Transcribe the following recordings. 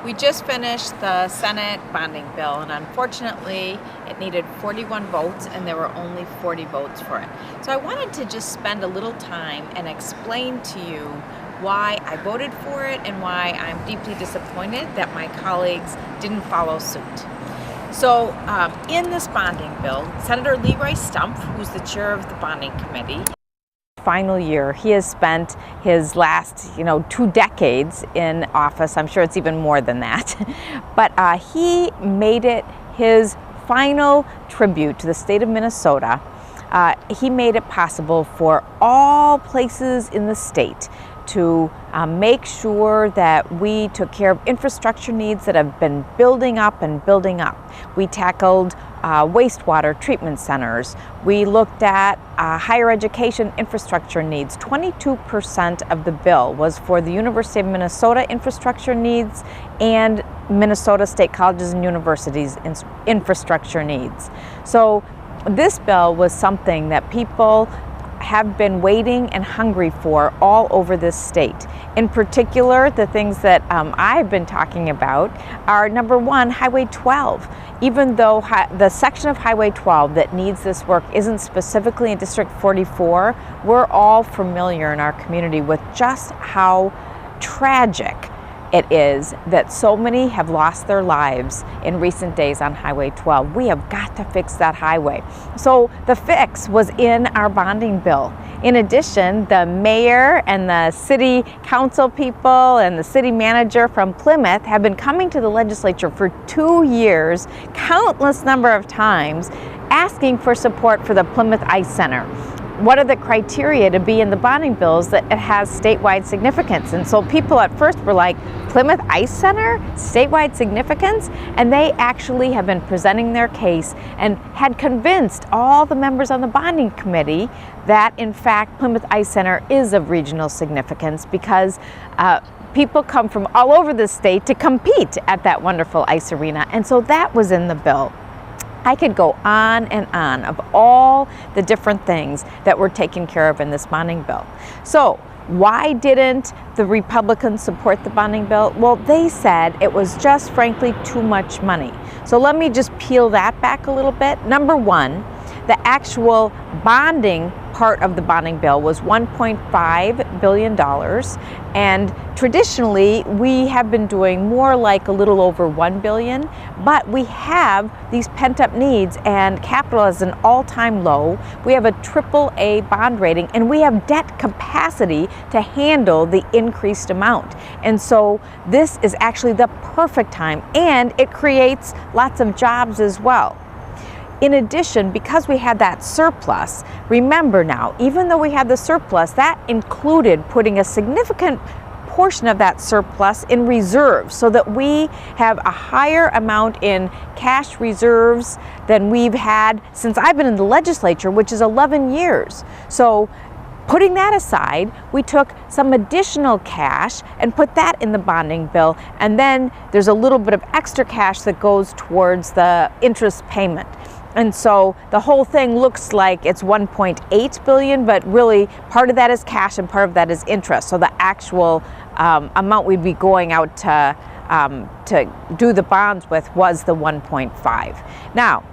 We just finished the Senate bonding bill, and unfortunately it needed 41 votes and there were only 40 votes for it. So I wanted to just spend a little time and explain to you why I voted for it and why I'm deeply disappointed that my colleagues didn't follow suit. So in this bonding bill, Senator Leroy Stumpf, who's the chair of the bonding committee, final year. He has spent his last, 2 decades in office. I'm sure it's even more than that. But he made it his final tribute to the state of Minnesota. He made it possible for all places in the state to make sure that we took care of infrastructure needs that have been building up and building up. We tackled wastewater treatment centers. We looked at higher education infrastructure needs. 22% of the bill was for the University of Minnesota infrastructure needs and Minnesota State Colleges and Universities infrastructure needs. So this bill was something that people have been waiting and hungry for all over this state. In particular, the things that I've been talking about are, number one, Highway 12. Even though the section of Highway 12 that needs this work isn't specifically in District 44, we're all familiar in our community with just how tragic it is that so many have lost their lives in recent days on Highway 12. We have got to fix that highway. So the fix was in our bonding bill. In addition, the mayor and the city council people and the city manager from Plymouth have been coming to the legislature for 2 years, countless number of times, asking for support for the Plymouth Ice Center. What are the criteria to be in the bonding bills that it has statewide significance? And so people at first were like, Plymouth Ice Center, statewide significance? And they actually have been presenting their case and had convinced all the members on the bonding committee that in fact Plymouth Ice Center is of regional significance because people come from all over the state to compete at that wonderful ice arena. And so that was in the bill. I could go on and on of all the different things that were taken care of in this bonding bill. So why didn't the Republicans support the bonding bill? Well, they said it was just frankly too much money. So let me just peel that back a little bit. Number one, the actual bonding part of the bonding bill was $1.5 billion. And traditionally, we have been doing more like a little over $1 billion, but we have these pent-up needs and capital is an all-time low. We have a AAA bond rating and we have debt capacity to handle the increased amount. And so this is actually the perfect time and it creates lots of jobs as well. In addition, because we had that surplus, remember now, even though we had the surplus, that included putting a significant portion of that surplus in reserves so that we have a higher amount in cash reserves than we've had since I've been in the legislature, which is 11 years. So putting that aside, we took some additional cash and put that in the bonding bill, and then there's a little bit of extra cash that goes towards the interest payment. And so the whole thing looks like it's $1.8 billion, but really part of that is cash and part of that is interest. So the actual amount we'd be going out to do the bonds with was the 1.5. Now,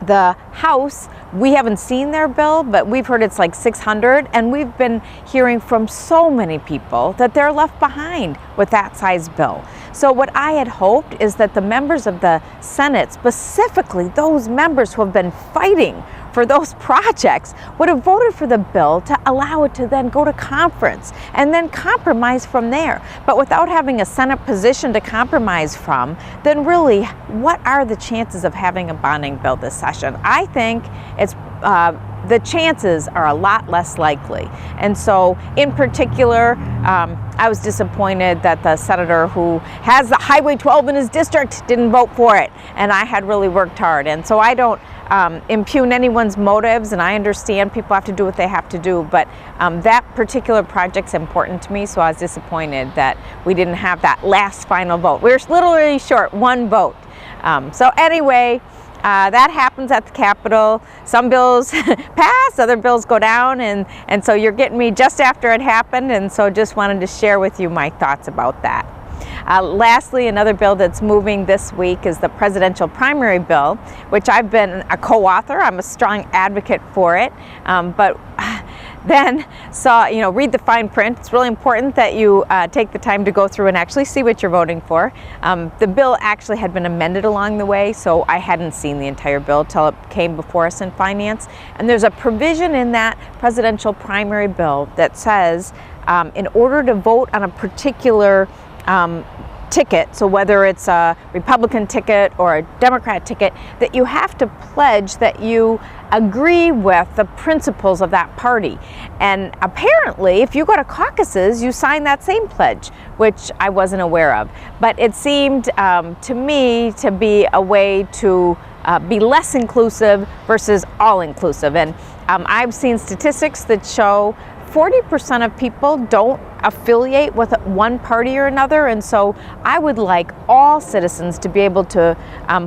the House, we haven't seen their bill, but we've heard it's like 600, and we've been hearing from so many people that they're left behind with that size bill. So what I had hoped is that the members of the Senate, specifically those members who have been fighting for those projects, would have voted for the bill to allow it to then go to conference and then compromise from there. But without having a Senate position to compromise from, then really, what are the chances of having a bonding bill this session? I think it's the chances are a lot less likely. And so in particular, I was disappointed that the senator who has the Highway 12 in his district didn't vote for it. And I had really worked hard. And so I don't impugn anyone's motives, and I understand people have to do what they have to do, but that particular project's important to me, so I was disappointed that we didn't have that last final vote. We were literally short one vote. So anyway, that happens at the Capitol. Some bills pass, other bills go down, and so you're getting me just after it happened, and so just wanted to share with you my thoughts about that. Lastly, another bill that's moving this week is the presidential primary bill, which I've been a co-author. I'm a strong advocate for it, but then read the fine print. It's really important that you take the time to go through and actually see what you're voting for. The bill actually had been amended along the way, so I hadn't seen the entire bill till it came before us in finance. And there's a provision in that presidential primary bill that says in order to vote on a particular ticket, so whether it's a Republican ticket or a Democrat ticket, that you have to pledge that you agree with the principles of that party. And apparently, if you go to caucuses, you sign that same pledge, which I wasn't aware of. But it seemed to me to be a way to be less inclusive versus all inclusive. And I've seen statistics that show 40% of people don't affiliate with one party or another, and so I would like all citizens to be able to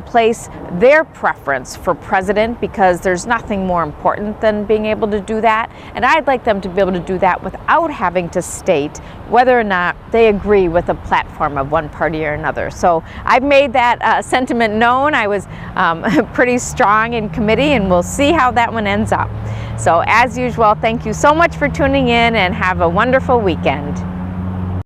place their preference for president, because there's nothing more important than being able to do that, and I'd like them to be able to do that without having to state whether or not they agree with the platform of one party or another. So I've made that sentiment known. I was pretty strong in committee, and we'll see how that one ends up. So as usual, thank you so much for tuning in, and have a wonderful weekend.